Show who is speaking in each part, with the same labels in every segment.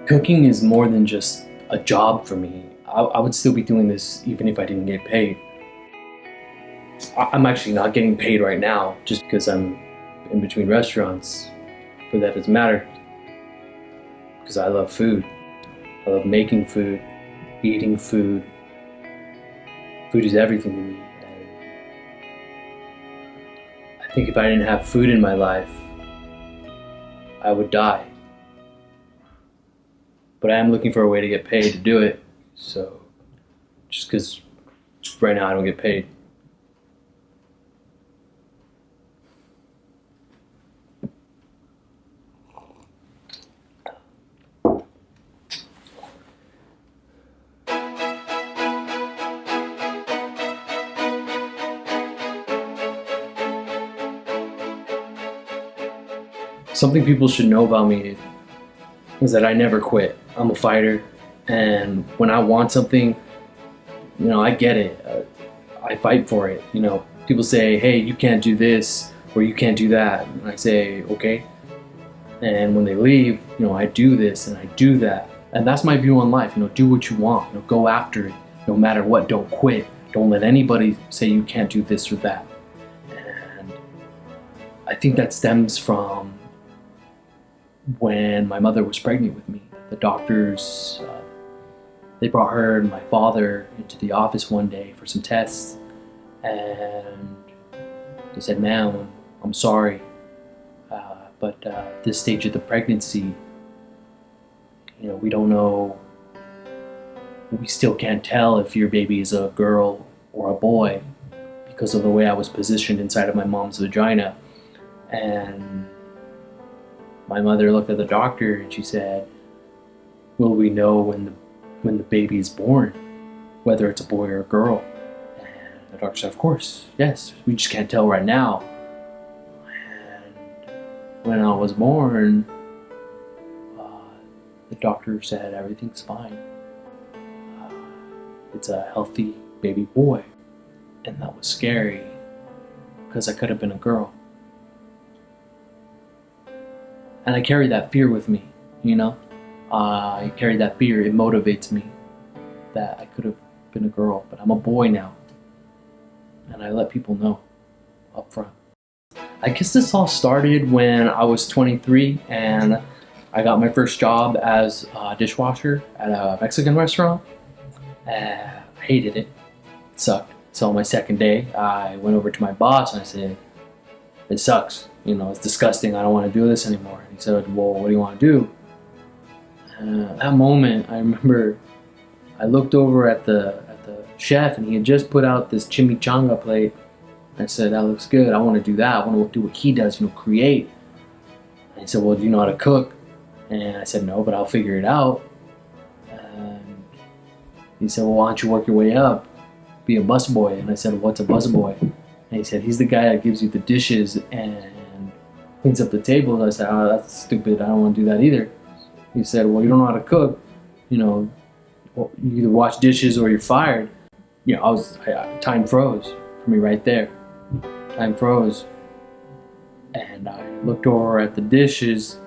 Speaker 1: Cooking is more than just a job for me. I would still be doing this even if I didn't get paid. I'm actually not getting paid right now just because I'm in between restaurants, but that doesn't matter because I love food. I love making food, eating food. Food is everything to me. And I think if I didn't have food in my life, I would die. But I am looking for a way to get paid to do it. So, just because right now I don't get paid. Something people should know about me is that I never quit. I'm a fighter, and when I want something, I get it. I fight for it. People say, hey, you can't do this or you can't do that. And I say, okay. And when they leave, I do this and I do that. And that's my view on life. Do what you want. Go after it. No matter what, don't quit. Don't let anybody say you can't do this or that. And I think that stems from when my mother was pregnant with me. The doctors, they brought her and my father into the office one day for some tests, and they said, ma'am, I'm sorry, but this stage of the pregnancy, we don't know, we still can't tell if your baby is a girl or a boy because of the way I was positioned inside of my mom's vagina. And my mother looked at the doctor and she said, will we know when the baby is born, whether it's a boy or a girl? And the doctor said, of course, yes, we just can't tell right now. And when I was born, the doctor said everything's fine. It's a healthy baby boy. And that was scary because I could have been a girl. And I carry that fear with me, I carry that fear. It motivates me that I could have been a girl, but I'm a boy now. And I let people know up front. I guess this all started when I was 23 and I got my first job as a dishwasher at a Mexican restaurant. I hated it. It sucked. So on my second day, I went over to my boss and I said, it sucks. It's disgusting. I don't want to do this anymore. And he said, well, what do you want to do? At that moment, I remember I looked over at the chef and he had just put out this chimichanga plate. I said, that looks good. I want to do that. I want to do what he does, create. And he said, well, do you know how to cook? And I said, no, but I'll figure it out. And he said, well, why don't you work your way up? Be a busboy. And I said, what's a busboy? And he said, he's the guy that gives you the dishes and cleans up the table. And I said, oh, that's stupid. I don't want to do that either. He said, well, you don't know how to cook. You either wash dishes or you're fired. Time froze for me right there. Time froze. And I looked over at the dishes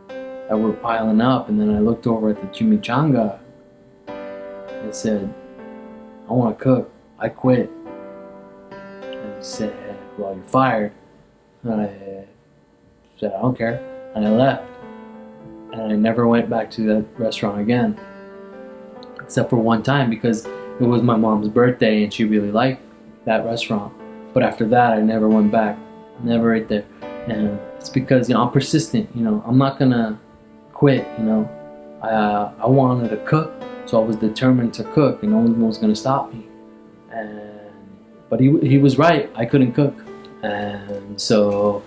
Speaker 1: that were piling up, and then I looked over at the chimichanga and said, I want to cook. I quit. And he said, well, you're fired. And I said, I don't care. And I left. And I never went back to that restaurant again. Except for one time because it was my mom's birthday and she really liked that restaurant. But after that, I never went back. Never right there. And it's because, I'm persistent. I'm not going to quit, I wanted to cook. So I was determined to cook and no one was going to stop me. But he was right. I couldn't cook. And so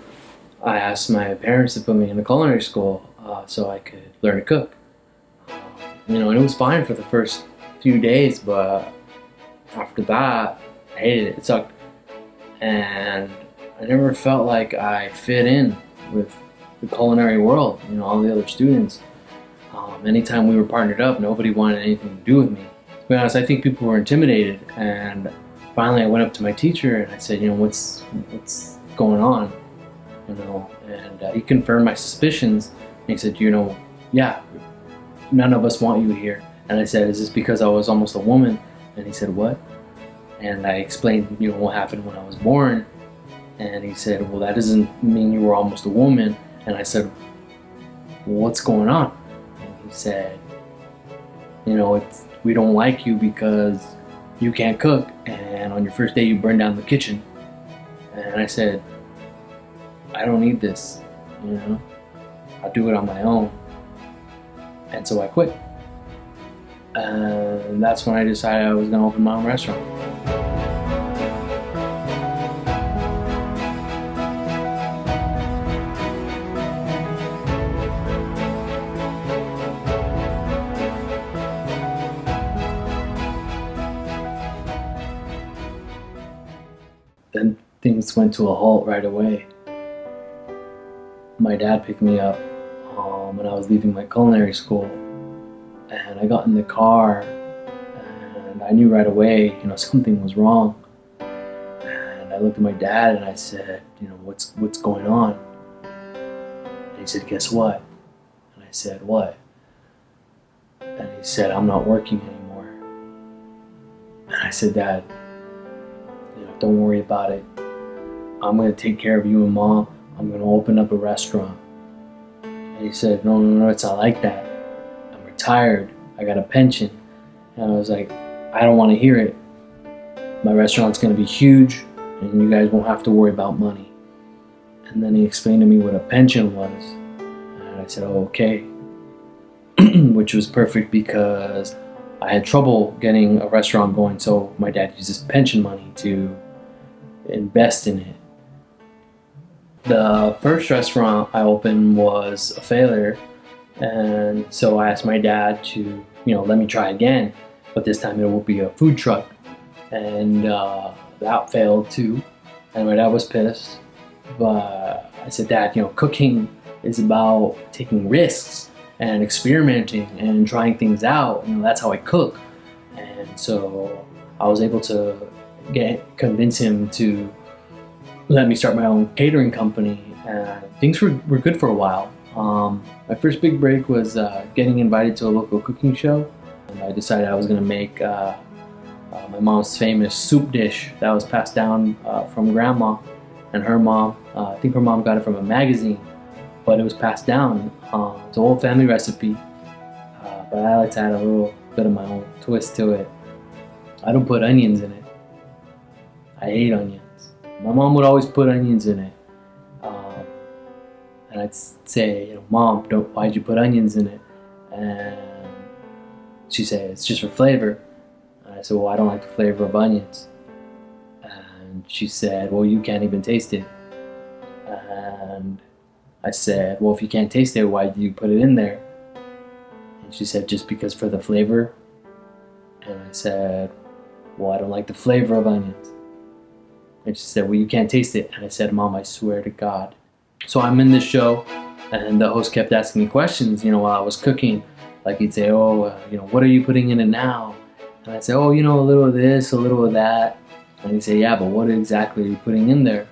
Speaker 1: I asked my parents to put me in a culinary school so I could learn to cook. And it was fine for the first few days, but after that, I hated it. It sucked. And I never felt like I fit in with the culinary world, all the other students. Anytime we were partnered up, nobody wanted anything to do with me. To be honest, I think people were intimidated, and finally I went up to my teacher and I said, what's going on? And he confirmed my suspicions. And he said, yeah, none of us want you here. And I said, is this because I was almost a woman? And he said, what? And I explained, what happened when I was born. And he said, well, that doesn't mean you were almost a woman. And I said, well, what's going on? And he said, we don't like you because you can't cook, and on your first day you burn down the kitchen. And I said, I don't need this, I'll do it on my own. And so I quit. And that's when I decided I was going to open my own restaurant. Then things went to a halt right away. My dad picked me up when I was leaving my culinary school, and I got in the car, and I knew right away, something was wrong. And I looked at my dad and I said, what's going on? And he said, guess what? And I said, what? And he said, I'm not working anymore. And I said, Dad, don't worry about it. I'm going to take care of you and Mom. I'm going to open up a restaurant. And he said, no, it's not like that. I'm retired. I got a pension. And I was like, I don't want to hear it. My restaurant's going to be huge, and you guys won't have to worry about money. And then he explained to me what a pension was. And I said, oh, okay. Which was perfect because I had trouble getting a restaurant going, so my dad used his pension money to invest in it. The first restaurant I opened was a failure, and so I asked my dad to, let me try again, but this time it will be a food truck. And that failed too, and my dad was pissed. But I said, Dad, cooking is about taking risks and experimenting and trying things out. That's how I cook. And so I was able to convince him to let me start my own catering company, and things were good for a while. My first big break was getting invited to a local cooking show, and I decided I was going to make my mom's famous soup dish that was passed down from grandma and her mom. I think her mom got it from a magazine, but it was passed down. It's an old family recipe, but I like to add a little bit of my own twist to it. I don't put onions in it. I hate onions. My mom would always put onions in it. And I'd say, Mom, why'd you put onions in it? And she'd say, it's just for flavor. And I said, well, I don't like the flavor of onions. And she said, well, you can't even taste it. And I said, well, if you can't taste it, why do you put it in there? And she said, just because for the flavor. And I said, well, I don't like the flavor of onions. And she said, well, you can't taste it. And I said, Mom, I swear to God. So I'm in this show, and the host kept asking me questions, while I was cooking. Like he'd say, what are you putting in it now? And I'd say, a little of this, a little of that. And he'd say, yeah, but what exactly are you putting in there?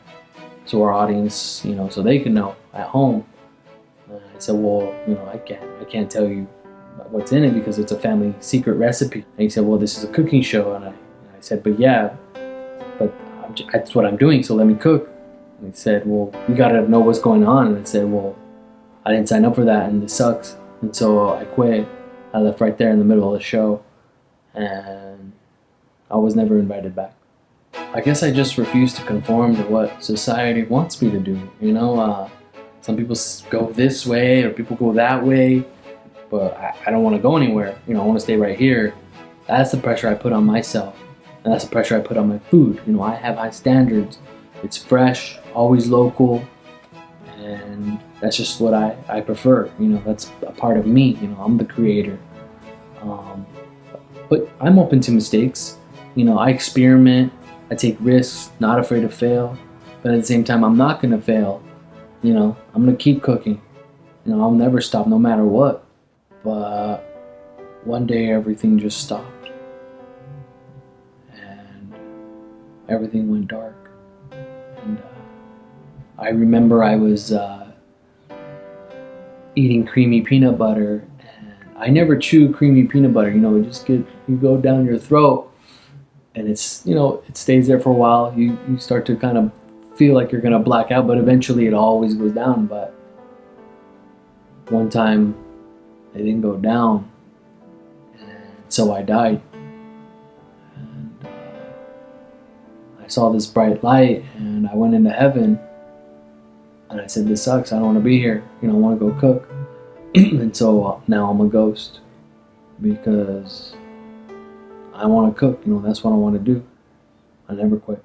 Speaker 1: So our audience, so they can know at home. And I said, well, I can't tell you what's in it because it's a family secret recipe. And he said, well, this is a cooking show. And I said, but yeah, but that's what I'm doing, so let me cook. And he said, well, you gotta know what's going on. And I said, well, I didn't sign up for that, and this sucks. And so I quit. I left right there in the middle of the show, and I was never invited back. I guess I just refused to conform to what society wants me to do. Some people go this way, or people go that way, but I don't want to go anywhere. I want to stay right here. That's the pressure I put on myself. And that's the pressure I put on my food. I have high standards. It's fresh, always local, and that's just what I prefer. That's a part of me. I'm the creator. But I'm open to mistakes. I experiment, I take risks, not afraid to fail. But at the same time, I'm not gonna fail. I'm gonna keep cooking. I'll never stop no matter what. But one day everything just stopped. Everything went dark, and I remember I was eating creamy peanut butter, and I never chew creamy peanut butter. It just you go down your throat, and it's it stays there for a while. You start to kind of feel like you're gonna black out, but eventually it always goes down. But one time it didn't go down, and so I died. And I saw this bright light, and I went into heaven, and I said, "This sucks. I don't want to be here. I want to go cook." And so now I'm a ghost because I want to cook. That's what I want to do. I never quit.